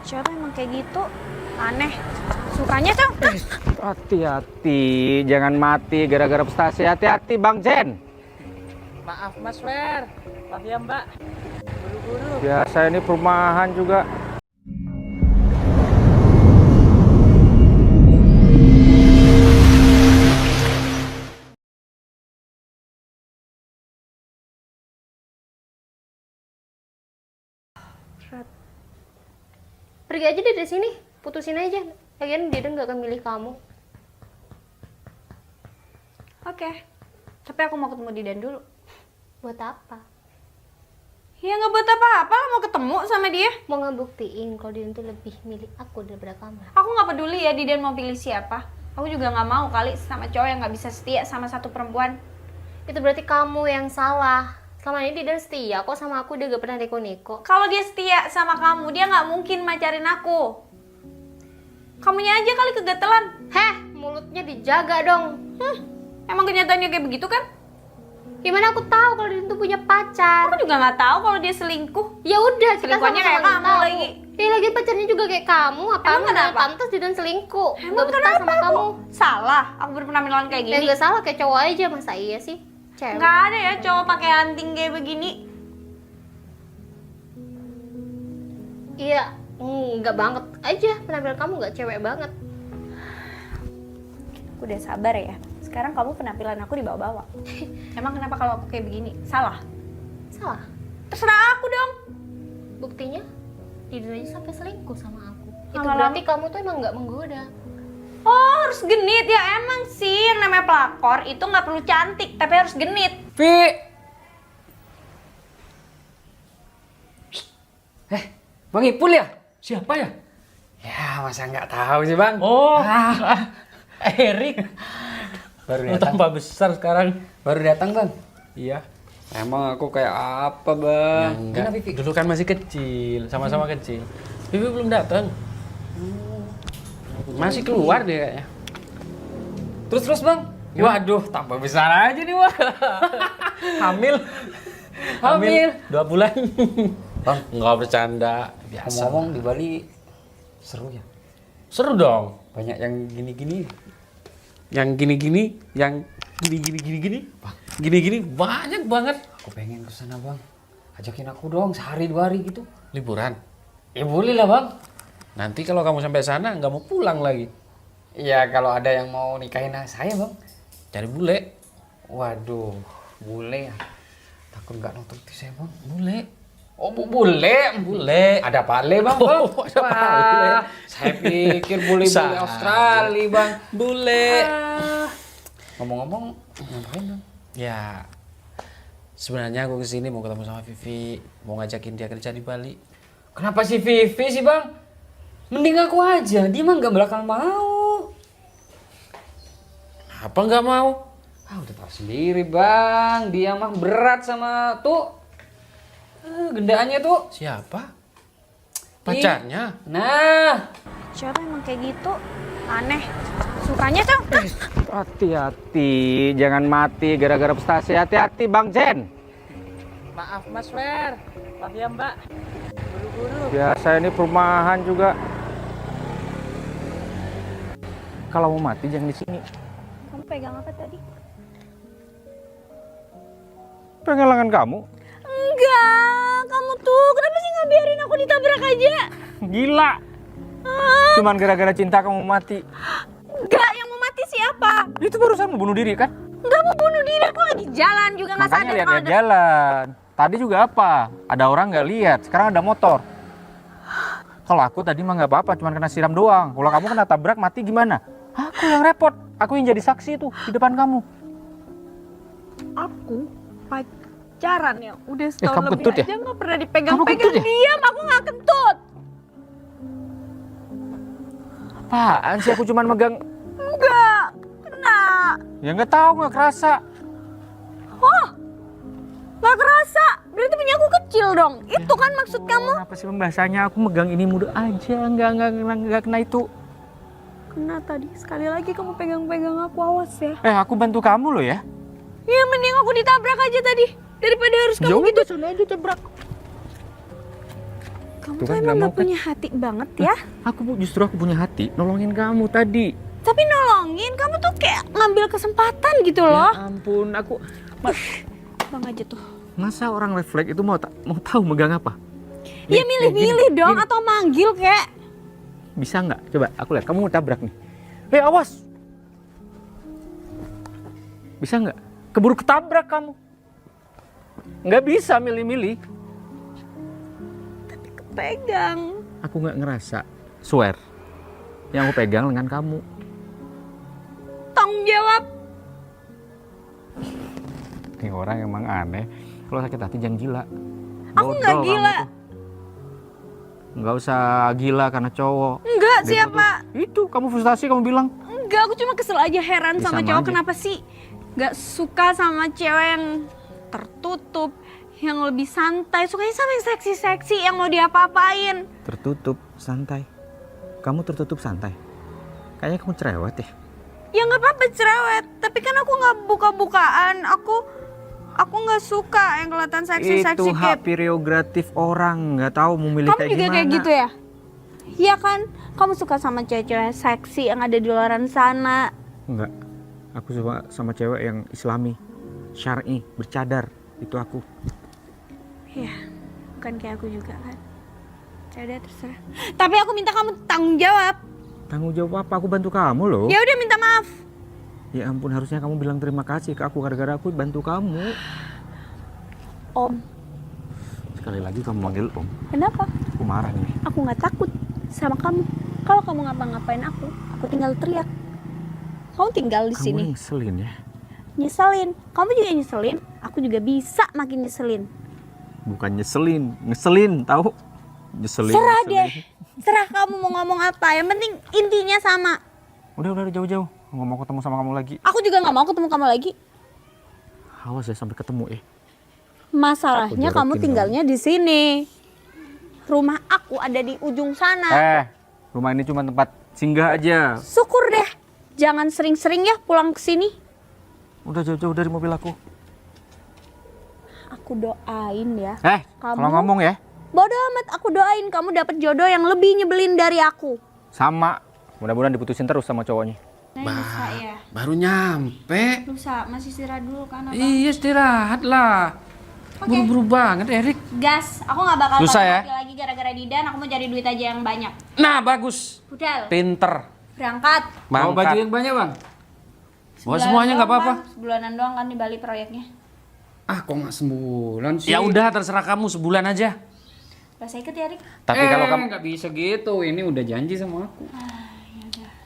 Cewek emang kayak gitu, aneh. Sukanya tuh. Hati-hati, jangan mati gara-gara frustasi. Hati-hati Bang Jen. Maaf Mas Fer, maaf ya Mbak. Buru-buru. Biasa ini perumahan juga. Pergi aja deh dari sini, putusin aja. Lagian dia nggak akan milih kamu. Oke. Tapi aku mau ketemu Didan dulu. Buat apa? Ya nggak buat apa-apa lah, mau ketemu sama dia. Mau ngebuktiin kalau Didan tuh lebih milih aku daripada kamu. Aku nggak peduli ya Didan mau pilih siapa. Aku juga nggak mau kali sama cowok yang nggak bisa setia sama satu perempuan. Itu berarti kamu yang salah. Selama ini Didan setia kok sama aku, dia gak pernah neko-neko. Kalau dia setia sama kamu, dia nggak mungkin macarin aku. Kamunya aja kali kegatelan. Heh, mulutnya dijaga dong. Emang kenyataannya kayak begitu kan? Gimana aku tahu kalau Didan tuh punya pacar? Aku juga nggak tahu kalau dia selingkuh. Ya udah, kita Selingkuhannya kayak sama-sama kamu tahu. lagi. Ya lagi pacarnya juga kayak kamu. Apa Emang kenapa? pantas Didan selingkuh? Emang Gak betah kenapa sama aku? kamu. Salah, aku berpenampilan kayak Ya gini. gak salah, kayak cowok aja. Masa iya sih? Cewek. Nggak ada ya cowok pakai anting kayak begini. Iya, nggak banget aja. Penampilan kamu nggak cewek banget. Aku udah sabar ya. Sekarang kamu penampilan aku dibawa-bawa. Emang kenapa kalau aku kayak begini? Salah? Salah. Terserah aku dong. Buktinya, Didan aja sampai selingkuh sama aku. Itu Lama-lama- berarti kamu tuh emang nggak menggoda. Oh, harus genit ya. Emang sih yang namanya pelakor itu nggak perlu cantik, tapi harus genit. Vi. Bang Ipul ya? Siapa ya? Ya masa nggak tahu sih Bang. Oh, Erik. Baru Lu datang. tambah besar sekarang. Baru datang Bang. Iya. Emang aku kayak apa Bang? Enggak. Kenapa, Vi? Dulu kan masih kecil, sama-sama kecil. Vivi belum datang. Masih keluar dia kayaknya. Terus Bang? Waduh, tambah besar aja nih Bang. Hamil. Hamil. 2 bulan. Bang, Enggak bercanda. Biasa. ngomong di Bali seru ya. Seru dong. Banyak yang gini-gini. Yang gini-gini, yang gini-gini. Gini-gini banyak banget. Aku pengen ke sana Bang. Ajakin aku dong sehari 2 hari gitu. Liburan. Ya boleh lah Bang. Nanti kalau kamu sampai sana nggak mau pulang lagi. Iya kalau ada yang mau nikahin saya Bang. Cari bule. Waduh, bule ya. Takut nggak nututi saya Bang. Bule. Oh bule. Bule. Ada pale Bang. Oh, Bang. ada pale. Wah, saya pikir bule-bule Saja. Australia Bang. Bule. Ngomong-ngomong, ngapain Bang? Ya, sebenarnya aku kesini mau ketemu sama Vivi, mau ngajakin dia kerja di Bali. Kenapa si Vivi sih Bang? Mending aku aja, dia mah nggak bakal mau. Apa nggak mau? Ah udah tahu sendiri Bang, dia mah berat sama tuh. Gendaannya tuh. Siapa? Pacarnya? Nah, Cewek emang kayak gitu, aneh. Sukanya tuh. Hati-hati, jangan mati gara-gara frustasi. Hati-hati Bang Jen. maaf Mas Fer, maaf ya Mbak. Buru-buru. Biasa ini perumahan juga. Kalau mau mati jangan di sini. Kamu pegang apa tadi? Pegang lengan kamu. Enggak, kamu tuh kenapa sih nggak biarin aku ditabrak aja? Gila. Cuman gara-gara cinta kamu mati. Enggak, yang mau mati siapa? Itu barusan mau bunuh diri kan? Enggak mau bunuh diri, aku lagi jalan juga nggak Makanya sadar kalau lihat-lihat ada. jalan. Tadi juga apa? Ada orang nggak lihat. Sekarang ada motor. Kalau aku tadi mah nggak apa-apa, cuma kena siram doang. Kalau kamu kena tabrak mati gimana? Aku yang repot. Aku yang jadi saksi tuh di depan kamu. Aku pacaran ya, udah kamu setahun lebih kentut ya? aja nggak pernah Kamu dipegang-pegang. kentut ya? Diam, aku nggak kentut. Apaan sih, aku cuma megang. Enggak, kena. Ya nggak tahu, nggak kerasa. Oh, nggak kerasa. Berarti punya aku kecil dong. Itu kan maksud kamu? Kenapa sih pembahasannya? Aku megang ini mudah aja, nggak kena itu. Kena tadi. Sekali lagi kamu pegang-pegang aku, awas ya. Aku bantu kamu loh ya. Ya mending aku ditabrak aja tadi daripada harus kamu Jauh gitu. sana aja tabrak. Kamu Tuh tuh kan, emang nggak mau gak punya hati banget ya. Justru aku punya hati nolongin kamu tadi. Tapi nolongin, kamu tuh kayak ngambil kesempatan gitu loh. Ya ampun, Bang aja tuh. masa orang refleks itu mau tahu megang apa? Ya milih-milih dong gini. atau manggil kayak. Bisa nggak? Coba aku lihat, kamu mau tabrak nih. Awas! Bisa nggak? Keburu ketabrak kamu. Nggak bisa milih-milih. Tapi kepegang. Aku nggak ngerasa, swear. Yang aku pegang lengan kamu. Tanggung jawab. Ini orang emang aneh. Kalau sakit hati jangan gila. Aku nggak Dodol gila. kamu tuh. Nggak usah gila karena cowok. Enggak Dia siapa? putus. Itu kamu frustasi kamu bilang. Enggak, aku cuma kesel aja heran Ya, sama sama cowok aja. kenapa sih nggak suka sama cewek yang tertutup, yang lebih santai, sukanya sama yang seksi-seksi yang mau diapa-apain. Tertutup, santai. Kamu tertutup santai. Kayaknya kamu cerewet ya. Ya nggak apa-apa cerewet, tapi kan aku nggak buka-bukaan, aku nggak suka yang kelihatan seksi-seksi Itu hak kayak. prerogatif orang, nggak tahu mau milih Kamu kayak juga gimana. kayak gitu ya? Iya kan, kamu suka sama cewek-cewek seksi yang ada di luaran sana. Enggak. Aku suka sama cewek yang islami, syar'i, bercadar. Itu aku. Ya, bukan kayak aku juga kan. Ya udah terserah. Tapi aku minta kamu tanggung jawab. Tanggung jawab apa? Aku bantu kamu loh. Ya udah minta maaf. Ya ampun, harusnya kamu bilang terima kasih ke aku gara-gara aku bantu kamu. Om, Sekali lagi kamu manggil Om, kenapa? aku marah nih. Aku nggak takut sama kamu. Kalau kamu ngapa-ngapain aku tinggal teriak. Kamu tinggal di Kamu sini. ngeselin ya. Nyeselin. Kamu juga nyeselin. Aku juga bisa makin nyeselin. Bukan ngeselin, tahu? Nyeselin. Serah ngeselin. deh. Serah kamu mau ngomong apa. Yang penting intinya sama. Udah jauh-jauh. Nggak mau ketemu sama kamu lagi. Aku juga nggak mau ketemu kamu lagi. Awas ya sampai ketemu Masalahnya Aku kamu jorokin tinggalnya di sini. Rumah aku ada di ujung sana. Rumah ini cuma tempat singgah aja. Syukur deh. Jangan sering-sering ya pulang ke sini. Udah jauh-jauh dari mobil aku. Aku doain ya. Kalau Kamu- ngomong ya, Bodoh amat, aku doain kamu dapet jodoh yang lebih nyebelin dari aku. sama. Mudah-mudahan diputusin terus sama cowoknya. Lusa ya. Baru nyampe. Lusa, masih istirahat dulu kan apa? Iya istirahat lah. Buru-buru banget Erik. Gas, aku gak bakal Lusa ya? patah hati lagi gara-gara Didan. Aku mau cari duit aja yang banyak. Nah bagus. Budal, Pinter. berangkat. Mau baju Mangkat. yang banyak bang? Bawa semuanya nggak doang, apa-apa. Bang. Sebulanan doang kan di Bali proyeknya. Ah kok nggak sebulan sih? Ya udah terserah kamu sebulan aja. Rasa ikut ya, Rik? Tapi kalau kamu nggak bisa gitu, ini udah janji sama aku.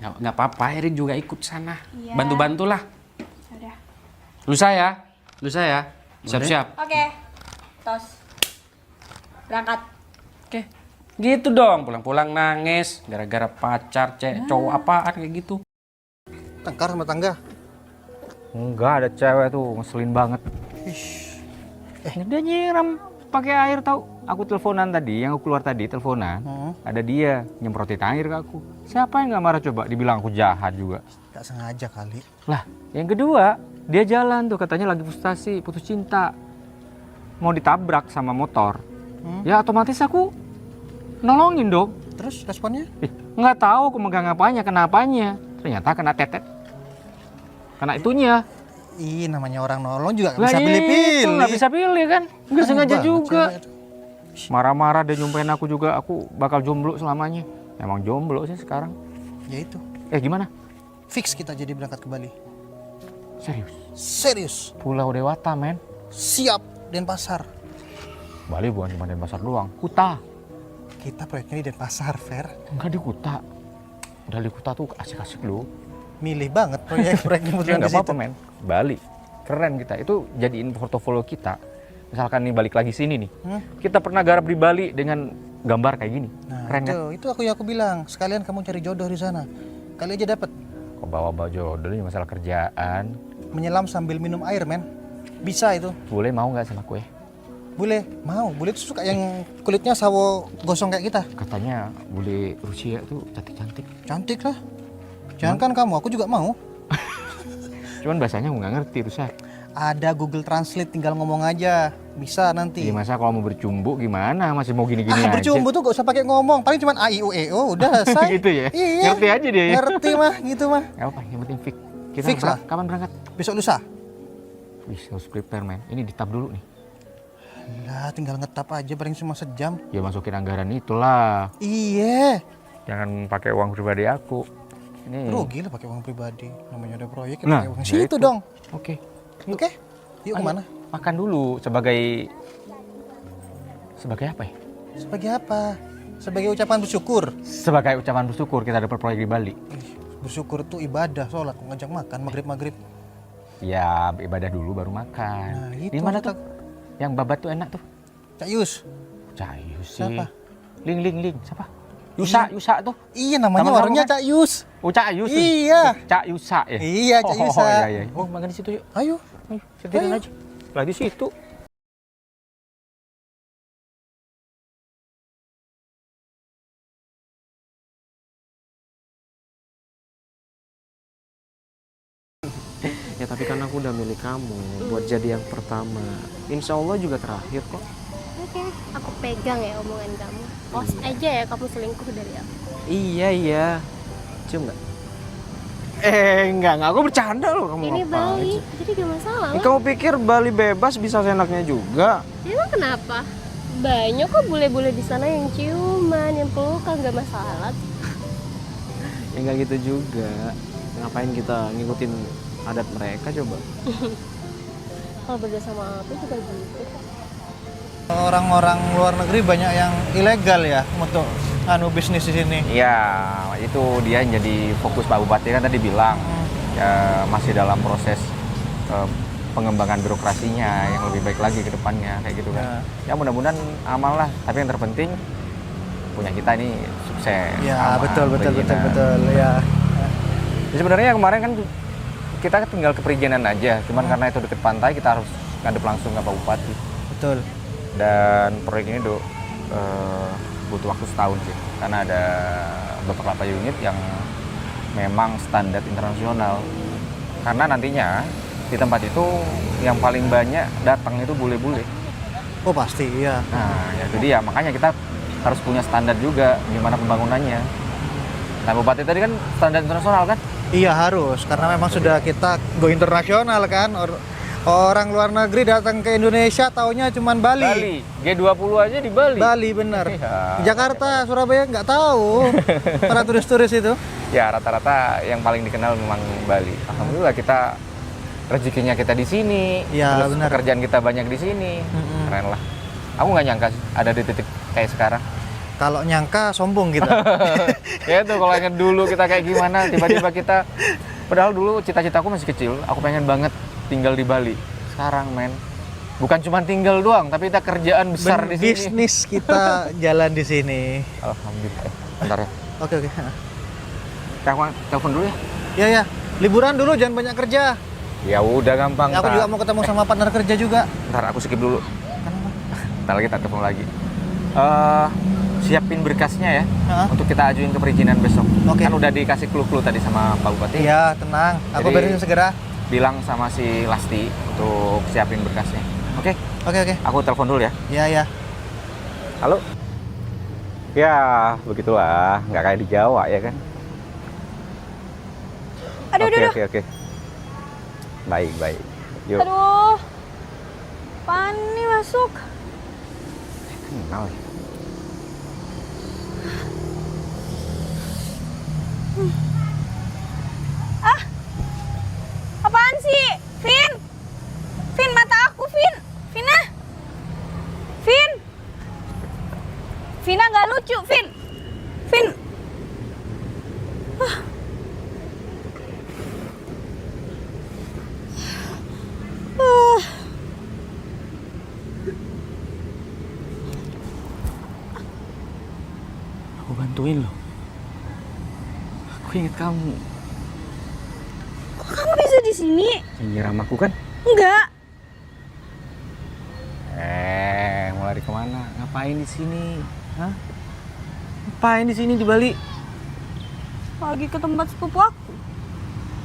Nggak apa-apa Erik juga ikut sana. Iya. Bantu-bantulah. Udah. Lusa ya. Siap-siap. Oke. Tos. Berangkat. Oke. Gitu dong, pulang-pulang nangis gara-gara pacar, cowok apaan kayak gitu. Tengkar sama tangga. enggak, ada cewek tuh ngeselin banget. Dia nyiram pakai air tahu. Aku teleponan tadi, yang aku keluar tadi teleponan. Ada dia nyemprotin air ke aku. Siapa yang nggak marah coba? Dibilang aku jahat juga. Gak sengaja kali. Lah, yang kedua, dia jalan tuh katanya lagi frustasi, putus cinta. Mau ditabrak sama motor. Ya otomatis aku nolongin dong. Terus responnya? Nggak tahu aku megang apanya, kenapanya. Ternyata kena tetet. Kena itunya. Ih, namanya orang nolong juga gak Lah bisa itu, pilih-pilih. nggak bisa pilih kan. Nggak Aneh sengaja banget juga. cewek itu. Marah-marah dia nyumpahin aku juga. Aku bakal jomblo selamanya. Emang jomblo sih sekarang. Ya itu. Gimana? Fix kita jadi berangkat ke Bali. Serius? Serius. Pulau Dewata, men. Siap. Denpasar. Bali bukan cuma Denpasar doang. Kuta. Kita proyeknya di Denpasar, Fer. Enggak di Kuta. Udah di Kuta tuh asik-asik loh. Milih banget proyeknya Ya nggak apa-apa, men. Bali. Keren kita. Itu jadiin portofolio kita. Misalkan nih balik lagi sini nih. Kita pernah garap di Bali dengan gambar kayak gini. Nah, Keren kan? itu aku bilang. Sekalian kamu cari jodoh di sana. Kali aja dapat. Kok bawa jodoh ini masalah kerjaan. Menyelam sambil minum air, men. Bisa itu. Boleh mau nggak sama kue? Bule, mau. Bule tuh suka yang kulitnya sawo gosong kayak kita. Katanya bule Rusia tuh cantik-cantik. Cantik lah. Jangan kan kamu, aku juga mau. Cuman bahasanya aku nggak ngerti Rusia. Ada Google Translate, tinggal ngomong aja. Bisa nanti. Iya, masa kalau mau bercumbu gimana? Masih mau gini-gini aja. Bercumbu tuh gak usah pakai ngomong, paling cuma a i u e o udah selesai. Gitu ya? Iya. Ngerti aja dia ya? Ngerti mah, gitu mah. Ya apa, yang penting fix. Kita Fix lah. kapan berangkat? Besok lusa. Wih, harus prepare men. Ini di tab dulu nih. Lah, tinggal ngetap aja paling cuma sejam. Ya masukin anggaran itulah. Iya. Jangan pakai uang pribadi aku. Ini. Rugi lah pakai uang pribadi. Namanya ada proyek, ya Nah, pakai uang ya situ itu. dong. Oke. Oke. Yuk Ayo, kemana? Makan dulu sebagai apa ya? Sebagai apa? Sebagai ucapan bersyukur. Sebagai ucapan bersyukur kita dapat proyek di Bali. Ih, bersyukur tuh ibadah, sholat, ngajak makan, maghrib. Ya, ibadah dulu baru makan. Nah, itu Di mana kita- tuh? Yang babat tuh enak tuh. Cak Yus. Cayus sih. Siapa? Ling. Siapa? Yusa tuh. Iya, namanya Sama-sama warungnya kan? Cak Yus. Oh, Cayus. Iya. Cak Yusa ya. Iya, Cak Yusa. Oh, iya. Oh, makan di situ yuk. Ayo. Ayo, setirin Ayo. aja. Lah di situ. Ya tapi kan aku udah milih kamu buat jadi yang pertama. Insya Allah juga terakhir kok. Oke, aku pegang ya omongan kamu. Awas aja ya kamu selingkuh dari aku. Iya. Cium nggak? Enggak, aku bercanda loh kamu. Ini ngapain Bali, sih? jadi gak masalah lah. Kamu pikir Bali bebas bisa seenaknya juga? Emang kenapa? Banyak kok bule-bule di sana yang ciuman, yang pelukan, gak masalah. Ya nggak gitu juga. Ngapain kita ngikutin adat mereka coba? Kalau berdua sama aku juga gitu. Orang-orang luar negeri banyak yang ilegal ya untuk bisnis di sini. Iya, itu dia yang jadi fokus Pak Bupati kan tadi bilang ya masih dalam proses pengembangan birokrasinya yang lebih baik lagi ke depannya kayak gitu kan. Ya mudah-mudahan aman lah, tapi yang terpenting punya kita ini sukses. Ya, aman, betul perizinan. ya. Jadi sebenarnya kemarin kan kita tinggal ke perizinan aja, cuman karena itu deket pantai kita harus ngadep langsung ke Pak Bupati. Betul. Dan proyek ini butuh waktu setahun sih, karena ada beberapa unit yang memang standar internasional. Karena nantinya di tempat itu yang paling banyak datang itu bule-bule. Oh pasti, iya. Nah, ya jadi ya makanya kita harus punya standar juga gimana pembangunannya. Nah, Bupati tadi kan standar internasional kan? Iya harus, karena memang sudah kita go internasional kan. Orang luar negeri datang ke Indonesia taunya cuman Bali. G20 aja di Bali. Bali bener. Iya. Jakarta, Surabaya nggak tahu. Para turis-turis itu. Ya rata-rata yang paling dikenal memang Bali. Alhamdulillah kita rezekinya kita di sini. Ya, Terus benar. pekerjaan kita banyak di sini. Keren lah. Aku nggak nyangka sih ada di titik kayak sekarang. Kalau nyangka sombong kita. Ya itu kalau ingat dulu kita kayak gimana, tiba-tiba kita padahal dulu cita-citaku masih kecil, aku pengen banget tinggal di Bali. Sekarang men, bukan cuma tinggal doang, tapi kita kerjaan besar di sini. Bisnis kita jalan di sini. Alhamdulillah. Bentar ya. Oke. Telepon dulu ya. Ya. Liburan dulu, jangan banyak kerja. Ya udah gampang. Aku Tar. juga mau ketemu sama partner kerja juga. Ntar aku skip dulu. Ntar lagi tak telepon lagi. Siapin berkasnya ya, untuk kita ajuin ke perizinan besok. Oke. Kan udah dikasih clue-clue tadi sama Pak Bupati. Iya, tenang. Aku Jadi- beresin segera. Bilang sama si Lasti untuk siapin berkasnya. Oke, Oke. aku telepon dulu ya. Ya. Halo? Ya, begitulah. Nggak kayak di Jawa ya kan? Aduh. Oke. Baik. Yuk. Aduh. Apaan nih masuk? Kenal ya? Apaan sih? Vin? Vin, mata aku, Vin. Vina? Vin? Vina nggak lucu, Vin. Vin. Aku bantuin loh. Aku inget kamu. Kok kamu bisa di sini? Nyiram aku kan? Enggak. Mau lari kemana? Ngapain di sini? Hah? Ngapain di sini di Bali? Lagi ke tempat sepupu aku.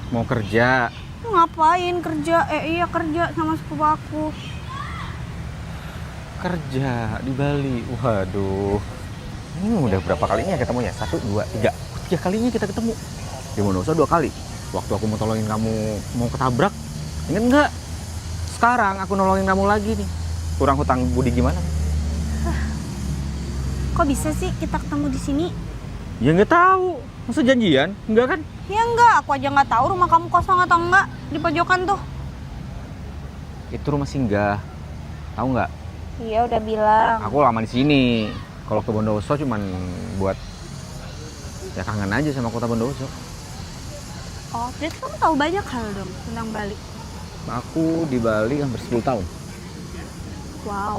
Mau kerja. Ngapain kerja? Iya kerja sama sepupu aku. Kerja di Bali. Waduh. Ini udah berapa kalinya ketemunya? 1, 2, 3. 3 kalinya kita ketemu. Di Bondowoso 2 kali. Waktu aku mau tolongin kamu mau ketabrak. Ingat nggak? Sekarang aku nolongin kamu lagi nih. Kurang hutang budi gimana? Kok bisa sih kita ketemu di sini? Ya nggak tahu. Masa janjian? Enggak kan? Ya enggak, aku aja nggak tahu rumah kamu kosong atau enggak di pojokan tuh. Itu rumah singgah. Tahu nggak? Iya udah bilang. Aku lama di sini. Kalau ke Bondowoso cuman buat ya kangen aja sama kota Bondowoso. Oh, berarti kamu tahu banyak hal dong tentang Bali. Aku di Bali hampir 10 tahun. Wow.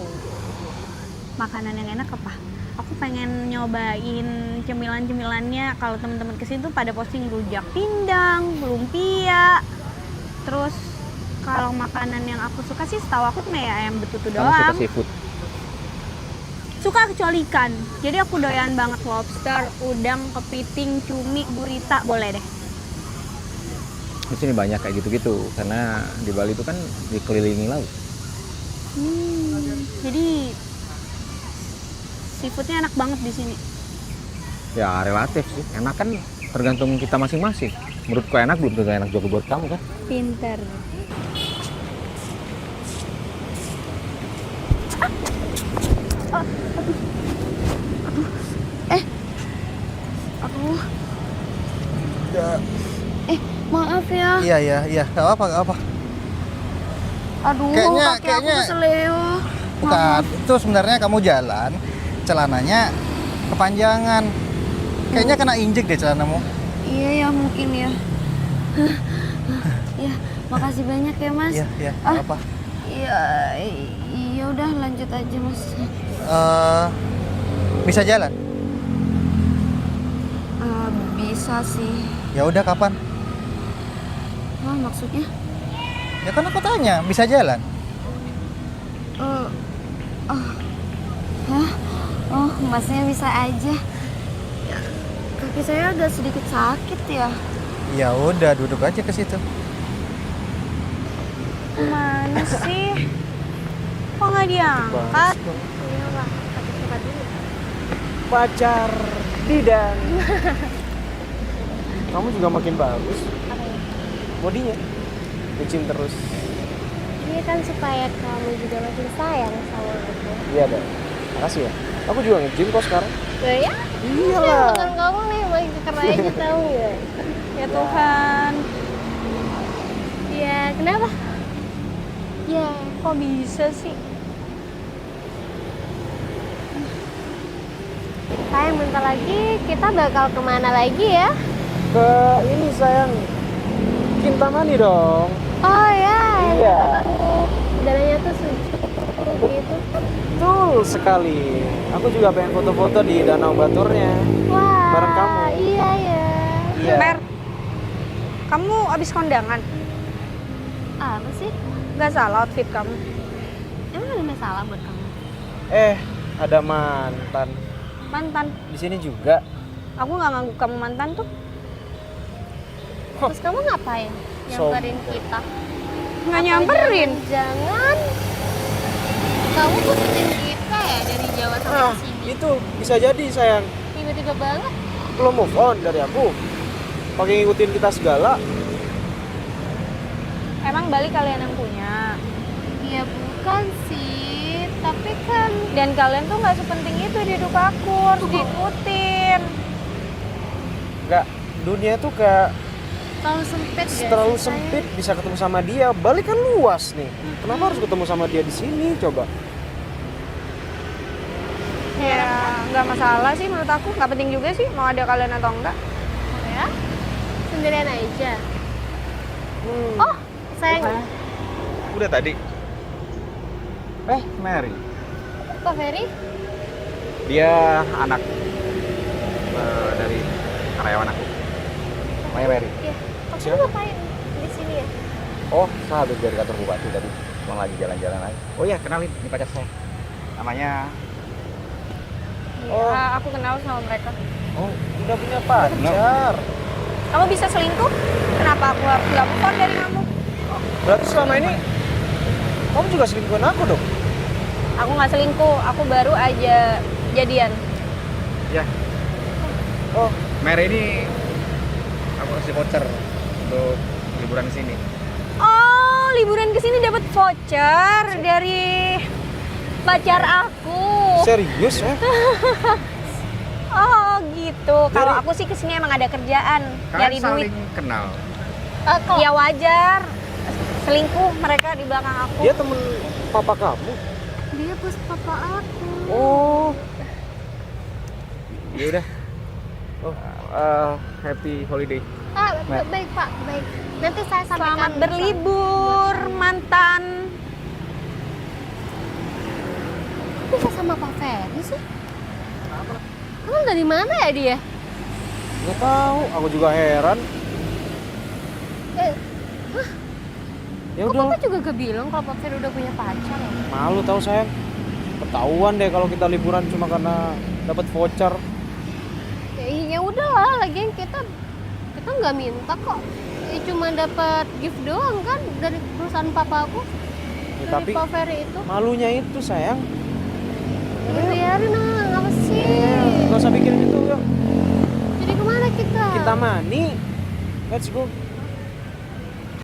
Makanan yang enak apa? Aku pengen nyobain cemilan-cemilannya. Kalau teman-teman kesini tuh pada posting rujak pindang, lumpia. Terus kalau makanan yang aku suka sih setahu aku cuma ya ayam betutu Kamu suka doang. seafood? Suka kecuali ikan. Jadi aku doyan banget lobster, udang, kepiting, cumi, gurita, boleh deh. Di sini banyak kayak gitu-gitu karena di Bali itu kan dikelilingi laut. Jadi seafoodnya enak banget di sini. Ya relatif sih, enak kan tergantung kita masing-masing. Menurutku enak belum tentu enak juga buat kamu kan. Pinter. Aduh. Maaf ya. Iya, nggak apa. Aduh, Kayaknya- kaki aku kayaknya- keseleo. Bukan, itu sebenarnya kamu jalan, celananya kepanjangan. Kayaknya kena injek deh celanamu. Iya ya mungkin ya. Ya, makasih banyak ya Mas. Iya, nggak apa. Iya, iya udah lanjut aja Mas. Bisa jalan? Bisa sih. Ya udah kapan? Wah, maksudnya? Ya kan aku tanya, bisa jalan? Oh, Masnya bisa aja. Ya, kaki saya agak sedikit sakit ya. Ya udah, duduk aja ke situ. Mana sih? Kok nggak diangkat? Iya Pak, pakai surat dulu. Pacar Didan. Kamu juga makin bagus. Apa ya? Bodinya. Bucin terus. Ini kan supaya kamu juga makin sayang sama aku. Iya deh. Makasih ya. Aku juga nge-gym kok sekarang. Ya? Iyalah. Bukan kamu nih, makin keren aja tahu nggak? Ya Tuhan. Ya, kenapa? Ya, Kok bisa sih? sayang bentar lagi kita bakal kemana lagi ya? Ke ini sayang. Kintamani dong. Oh ya, Iya. dananya tuh gitu. Betul sekali. Aku juga pengen foto-foto di Danau Baturnya. Wah, Bareng kamu. Iya ya. Iya. Mer, kamu abis kondangan? Apa sih? Gak salah outfit kamu? Emang ada masalah buat kamu? Ada mantan. Mantan. Di sini juga. Aku gak ngangguk kamu mantan tuh. Terus kamu ngapain? Nyamperin kita? Nggak nyamperin. Jangan. Kamu putusin kita ya dari Jawa sampai sini. Itu bisa jadi sayang. Tiba-tiba banget. Belum move on dari aku. Pakai ngikutin kita segala. Emang Bali kalian yang punya? Ya bukan sih, tapi kan Dan kalian tuh nggak sepenting itu di hidup aku, harus diikutin. Enggak, dunia tuh kayak terlalu sempit ya. terlalu sempit, bisa ketemu sama dia. Bali kan luas nih. Kenapa harus ketemu sama dia di sini coba? Ya nggak masalah sih menurut aku, nggak penting juga sih mau ada kalian atau enggak. Ya? Sendirian aja. Oh, sayang. Udah tadi. Mary. Kok Ferry? Dia anak dari karyawan aku. Namanya Mary. Iya. Kamu ngapain di sini ya? Oh, saya habis dari kantor bupati tadi. Cuma lagi jalan-jalan aja. Oh iya, kenalin, ini pacar saya. Namanya... Oh. Ya, aku kenal sama mereka. Oh, udah punya pacar. Kamu bisa selingkuh? Kenapa aku harus nggak move on dari kamu? Berarti selama ini kamu juga selingkuhin aku dong? Aku nggak selingkuh, aku baru aja jadian. Ya. Oh, Mary ini aku kasih voucher untuk liburan ke sini. Oh, liburan ke sini dapat voucher dari pacar aku. serius ya? Oh, gitu. Kalau aku sih kesini emang ada kerjaan, nyari duit. kenal. Ya wajar. Selingkuh mereka di belakang aku. Dia temen papa kamu? Dia bos papa aku. Oh. Ya udah. Oh, happy holiday. Baik Pak, baik. Nanti saya sampaikan. Selamat berlibur, mantan. Kok bisa sama Pak Ferry sih? Kamu dari mana ya dia? Nggak tahu, aku juga heran. Ya Kok udah, Papa juga gak bilang kalau Pak Ferry udah punya pacar ya? malu tahu sayang. Ketahuan deh kalau kita liburan cuma karena dapat voucher. Ya udahlah, lagian kita nggak minta kok. Ya, cuma dapat gift doang kan dari perusahaan papa aku. Ya, Dari tapi Pak Ferry itu. malunya itu sayang. Ya biarin lah, apa sih? Nggak usah bikin itu yuk. Jadi kemana kita? Kita mani. Let's go.